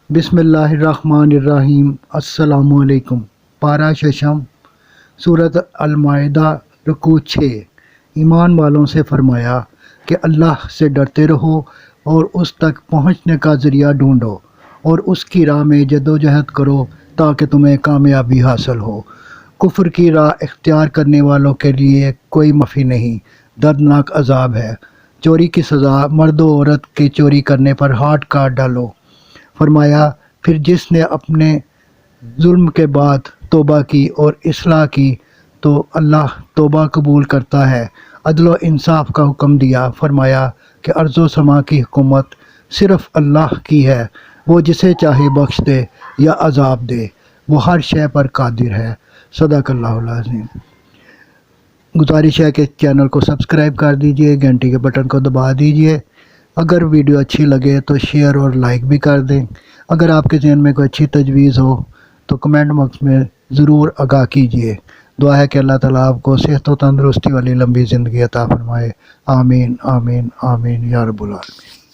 بسم اللہ الرحمن الرحیم۔ السلام علیکم۔ پارہ ششم، سورۃ المائدہ، رکوع 6۔ ایمان والوں سے فرمایا کہ اللہ سے ڈرتے رہو اور اس تک پہنچنے کا ذریعہ ڈھونڈو اور اس کی راہ میں جدوجہد کرو تاکہ تمہیں کامیابی حاصل ہو۔ کفر کی راہ اختیار کرنے والوں کے لیے کوئی معافی نہیں، دردناک عذاب ہے۔ چوری کی سزا، مرد و عورت کے چوری کرنے پر ہاتھ کاٹ ڈالو۔ فرمایا پھر جس نے اپنے ظلم کے بعد توبہ کی اور اصلاح کی تو اللہ توبہ قبول کرتا ہے۔ عدل و انصاف کا حکم دیا۔ فرمایا کہ ارض و سما کی حکومت صرف اللہ کی ہے، وہ جسے چاہے بخش دے یا عذاب دے، وہ ہر شے پر قادر ہے۔ صدق اللہ العظیم۔ گزارش ہے کہ چینل کو سبسکرائب کر دیجئے، گھنٹی کے بٹن کو دبا دیجئے۔ اگر ویڈیو اچھی لگے تو شیئر اور لائک بھی کر دیں۔ اگر آپ کے ذہن میں کوئی اچھی تجویز ہو تو کمنٹ باکس میں ضرور آگاہ کیجیے۔ دعا ہے کہ اللہ تعالیٰ آپ کو صحت و تندرستی والی لمبی زندگی عطا فرمائے۔ آمین آمین آمین یا رب العالمین۔